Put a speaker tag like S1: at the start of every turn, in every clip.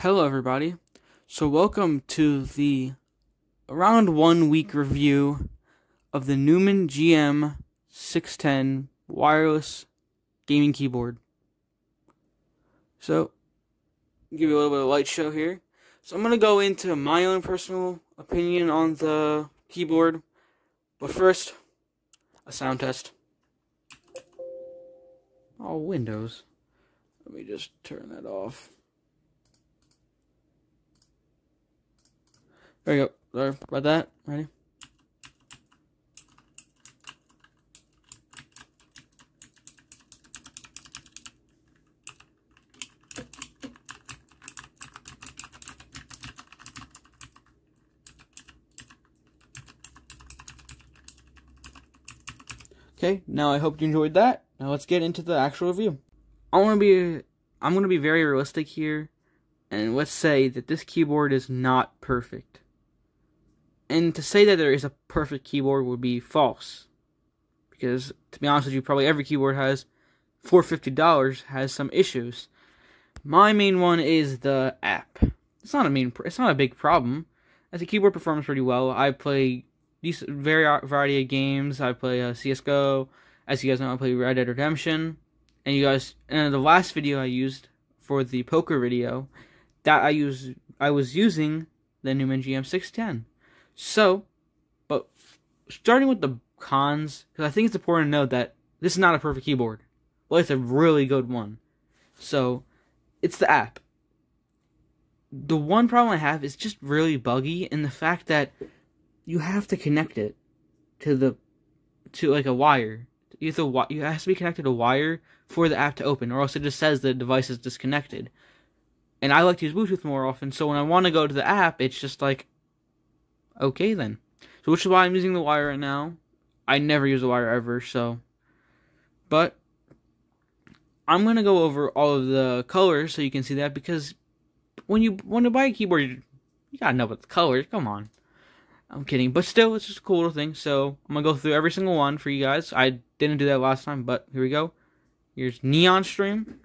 S1: Hello everybody, so welcome to the around 1 week review of the Newmen GM610 wireless gaming keyboard. So, give you a little bit of a light show here. So I'm going to go into my own personal opinion on the keyboard, but first, a sound test. Oh, Windows. Let me just turn that off. There you go. Sorry about that. Ready? Okay, now I hope you enjoyed that. Now let's get into the actual review. I'm gonna be very realistic here, and let's say that this keyboard is not perfect. And to say that there is a perfect keyboard would be false. Because, to be honest with you, probably every keyboard for $50 has some issues. My main one is the app. It's not a big problem. As a keyboard performs pretty well. I play variety of games. I play CSGO. As you guys know, I play Red Dead Redemption. And in the last video I used for the poker video, that I was using the Newmen GM610. So, but starting with the cons, because I think it's important to note that this is not a perfect keyboard. Well, it's a really good one. So, it's the app. The one problem I have is just really buggy in the fact that you have to connect it to like a wire. It has to be connected to a wire for the app to open, or else it just says the device is disconnected. And I like to use Bluetooth more often, so when I want to go to the app, it's just like, okay then. So which is why I'm using the wire right now. I never use the wire ever, so. But I'm going to go over all of the colors so you can see that, because when you want to buy a keyboard, you got to know about the colors. Come on. I'm kidding, but still, it's just a cool little thing. So I'm going to go through every single one for you guys. I didn't do that last time, but here we go. Here's Neon Stream.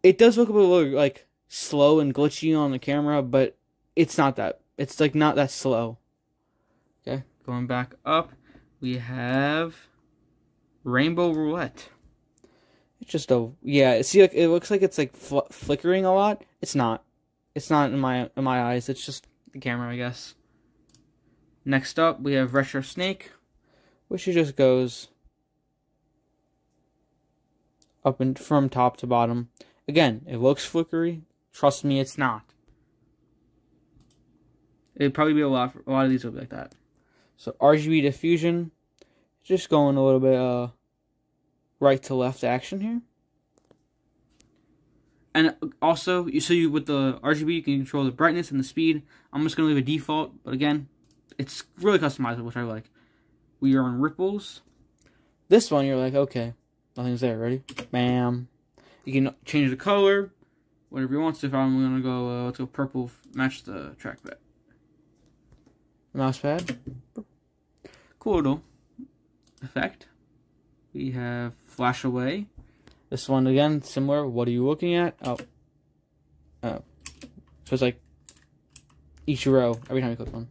S1: It does look a little like slow and glitchy on the camera, but it's not that. It's like not that slow. Okay, going back up, we have Rainbow Roulette. It's just see, like it looks like it's like flickering a lot. It's not. It's not in my eyes. It's just the camera, I guess. Next up, we have Retro Snake, which just goes up and from top to bottom. Again, it looks flickery. Trust me, it's not. It'd probably be a lot of these will be like that. So RGB diffusion, just going a little bit right to left action here. And also, with the RGB, you can control the brightness and the speed. I'm just gonna leave a default, but again, it's really customizable, which I like. We are on ripples. This one, you're like, okay, nothing's there. Ready? Bam. You can change the color, whatever you want. So if I'm gonna go, let's go purple, match the trackpad. Mouse pad. Cool little effect. We have flash away. This one again, similar. What are you looking at? Oh. So it's like each row every time you click one.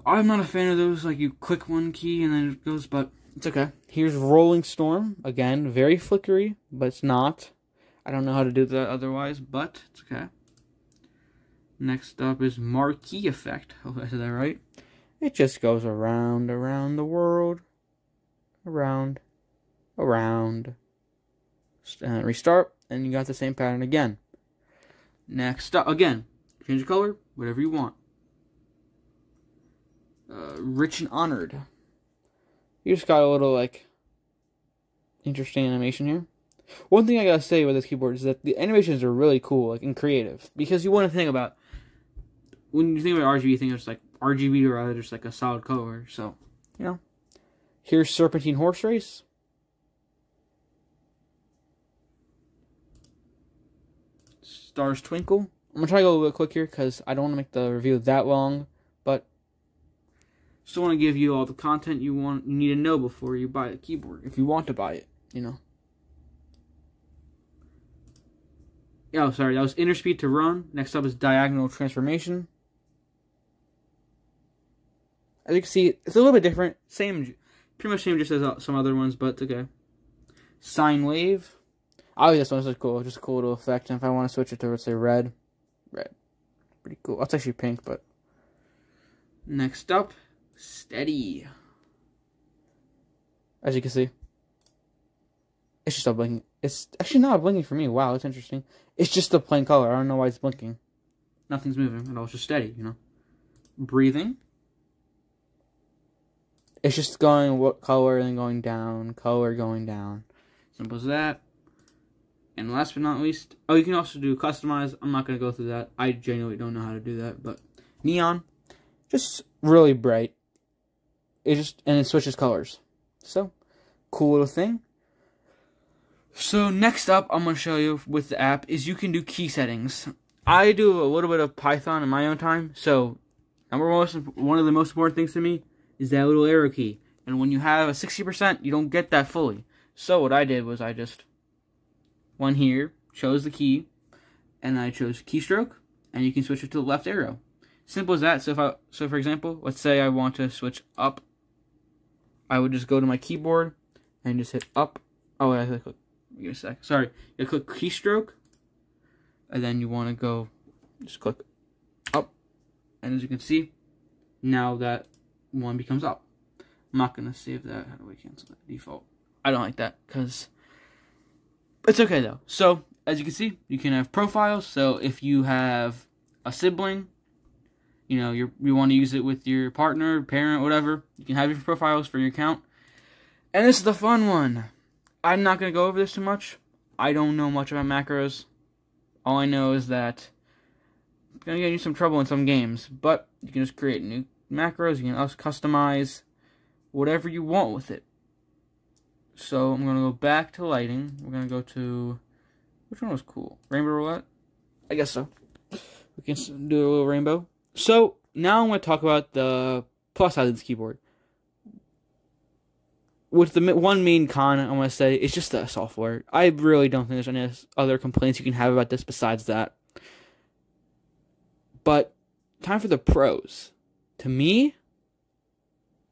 S1: I'm not a fan of those, like you click one key and then it goes, but it's okay. Here's Rolling Storm. Again, very flickery, but it's not. I don't know how to do that otherwise, but it's okay. Next up is Marquee Effect. Hope I said that right. It just goes around the world. Around. And restart, and you got the same pattern again. Next up, again, change the color, whatever you want. Rich and Honored. You just got a little, like, interesting animation here. One thing I gotta say with this keyboard is that the animations are really cool, like, and creative. Because you want to think about, when you think about RGB, you think it's like RGB or rather just like a solid color. So, you know. Here's Serpentine Horse Race. Stars Twinkle. I'm going to try to go a little bit quick here because I don't want to make the review that long. But still want to give you all the content you need to know before you buy the keyboard. If you want to buy it, you know. Oh, sorry, that was inner speed to run. Next up is diagonal transformation. As you can see, it's a little bit different. Same, pretty much same just as some other ones, but it's okay. Sine wave. Oh, this one's cool. Just a cool little effect. And if I want to switch it to, let's say, red. Pretty cool. That's actually pink, but. Next up, steady. As you can see, it's just a blinking. It's actually not blinking for me. Wow, that's interesting. It's just a plain color. I don't know why it's blinking. Nothing's moving at all. It's just steady, you know. Breathing. It's just going what color and then going down, color going down. Simple as that. And last but not least, oh, you can also do customize. I'm not going to go through that. I genuinely don't know how to do that, but neon, just really bright. And it switches colors. So, cool little thing. So next up, I'm going to show you with the app is you can do key settings. I do a little bit of Python in my own time. So, one of the most important things to me is that little arrow key. And when you have a 60%, you don't get that fully. So what I did was I just went here, chose the key, and I chose keystroke, and you can switch it to the left arrow. Simple as that. So for example, let's say I want to switch up. I would just go to my keyboard and just hit up. Oh, I have to click. Give me a sec. Sorry. You click keystroke, and then you want to go, just click up, and as you can see, now that one becomes up. I'm not gonna save that. How do we cancel that? Default. I don't like that because it's okay though. So as you can see, you can have profiles. So if you have a sibling, you know, you want to use it with your partner, parent, whatever, you can have your profiles for your account. And this is the fun one. I'm not gonna go over this too much. I don't know much about macros. All I know is that it's gonna get you some trouble in some games, but you can just create new macros. You can also customize whatever you want with it. So I'm gonna go back to lighting. We're gonna go to, which one was cool? Rainbow roulette? I guess so. We can do a little rainbow. So now I'm gonna talk about the plus side of this keyboard. With the one main con I want to say, it's just the software. I really don't think there's any other complaints you can have about this besides that. But time for the pros. To me,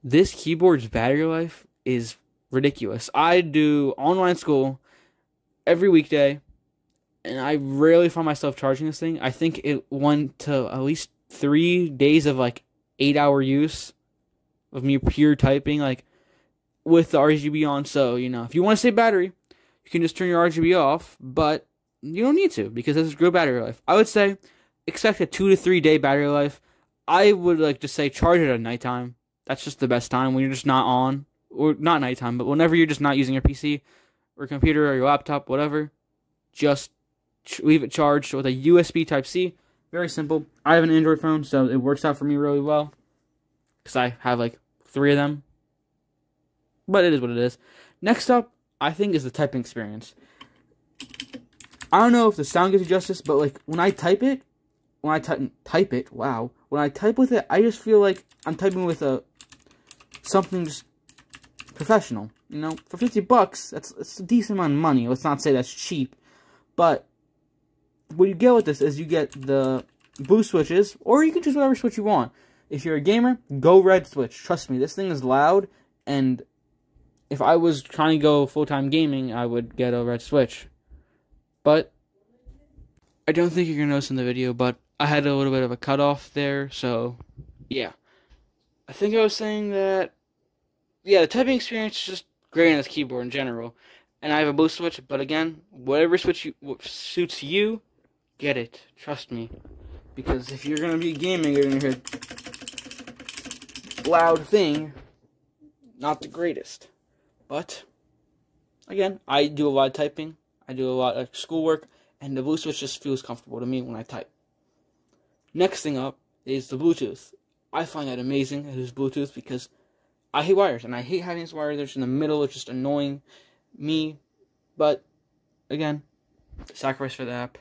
S1: this keyboard's battery life is ridiculous. I do online school every weekday, and I rarely find myself charging this thing. I think it went to at least 3 days of like 8-hour use of me pure typing, like with the RGB on. So, you know, if you want to save battery, you can just turn your RGB off, but you don't need to because this is good battery life. I would say expect a 2 to 3 day battery life. I would like to say charge it at nighttime. That's just the best time when you're just not on, or not nighttime, but whenever you're just not using your PC or computer or your laptop, whatever, just leave it charged with a USB Type-C. Very simple. I have an Android phone, so it works out for me really well because I have like 3 of them. But it is what it is. Next up, I think, is the typing experience. I don't know if the sound gives you justice, but like when I type it, when I type it, wow. When I type with it, I just feel like I'm typing with something just professional. You know, for $50, that's a decent amount of money. Let's not say that's cheap, but what you get with this is you get the blue switches, or you can choose whatever switch you want. If you're a gamer, go red switch. Trust me, this thing is loud, and if I was trying to go full-time gaming, I would get a red switch. But I don't think you're going to notice in the video, but I had a little bit of a cutoff there, so yeah. I think I was saying that, yeah, the typing experience is just great on this keyboard in general. And I have a blue switch, but again, whatever switch suits you, get it. Trust me. Because if you're going to be gaming, you're going to hear loud thing, not the greatest. But, again, I do a lot of typing, I do a lot of schoolwork, and the blue switch just feels comfortable to me when I type. Next thing up is the Bluetooth. I find that amazing, it is Bluetooth, because I hate wires, and I hate having this wire that's in the middle. It's just annoying me. But, again, sacrifice for the app.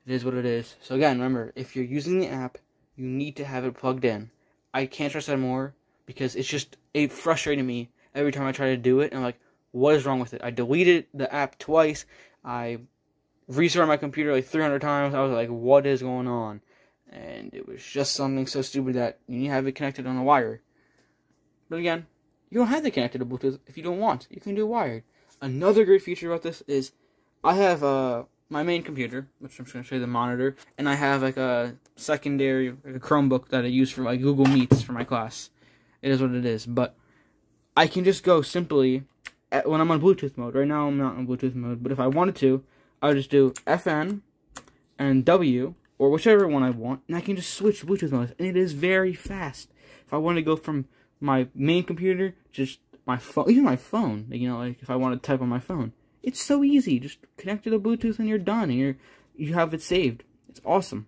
S1: It is what it is. So again, remember, if you're using the app, you need to have it plugged in. I can't stress that more, because it frustrated me every time I try to do it. And I'm like, what is wrong with it? I deleted the app twice. I restarted my computer like 300 times. I was like, what is going on? And it was just something so stupid that you need to have it connected on a wire. But again, you don't have to connect it to Bluetooth if you don't want. You can do wired. Another great feature about this is I have my main computer, which I'm just going to show you the monitor, and I have like a secondary like a Chromebook that I use for my Google Meets for my class. It is what it is. But I can just go simply when I'm on Bluetooth mode. Right now I'm not on Bluetooth mode, but if I wanted to, I would just do FN and W, or whichever one I want, and I can just switch Bluetooth modes, and it is very fast. If I want to go from my main computer, just my phone, even my phone, you know, like if I want to type on my phone, it's so easy. Just connect to the Bluetooth and you're done, and you have it saved. It's awesome,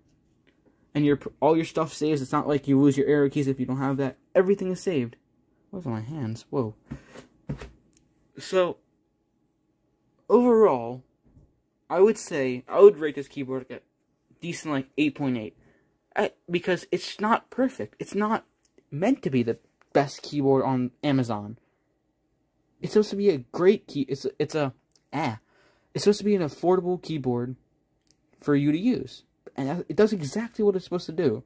S1: and all your stuff saves. It's not like you lose your arrow keys if you don't have that. Everything is saved. What's on my hands? Whoa. So overall, I would say I would rate this keyboard at decent, like 8.8, because it's not perfect. It's not meant to be the best keyboard on Amazon. It's supposed to be a great key. It's supposed to be an affordable keyboard for you to use, and it does exactly what it's supposed to do.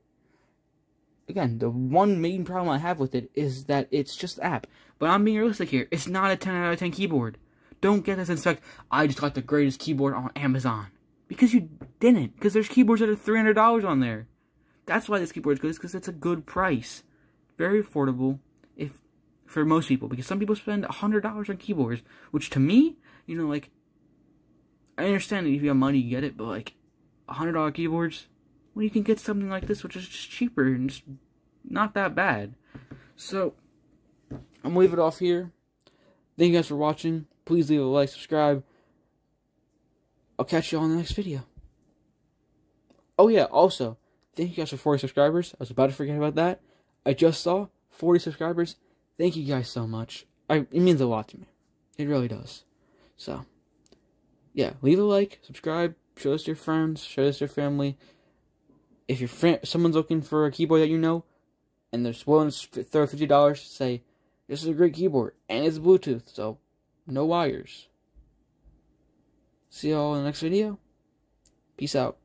S1: Again, the one main problem I have with it is that it's just an app. But I'm being realistic here. It's not a 10 out of 10 keyboard. Don't get this and say, I just got the greatest keyboard on Amazon. Because you didn't. Because there's keyboards that are $300 on there. That's why this keyboard is good, because it's a good price. Very affordable for most people. Because some people spend $100 on keyboards. Which to me, you know, like, I understand that if you have money, you get it. But like, $100 keyboards, well, you can get something like this, which is just cheaper and just not that bad. So, I'm going to leave it off here. Thank you guys for watching. Please leave a like, subscribe. I'll catch you on the next video. Oh yeah, also, thank you guys for 40 subscribers. I was about to forget about that. I just saw 40 subscribers. Thank you guys so much. It means a lot to me. It really does. So, yeah, leave a like, subscribe, show this to your friends, show this to your family. If someone's looking for a keyboard that you know, and they're willing to throw $50, say, this is a great keyboard, and it's Bluetooth, so no wires. See y'all in the next video. Peace out.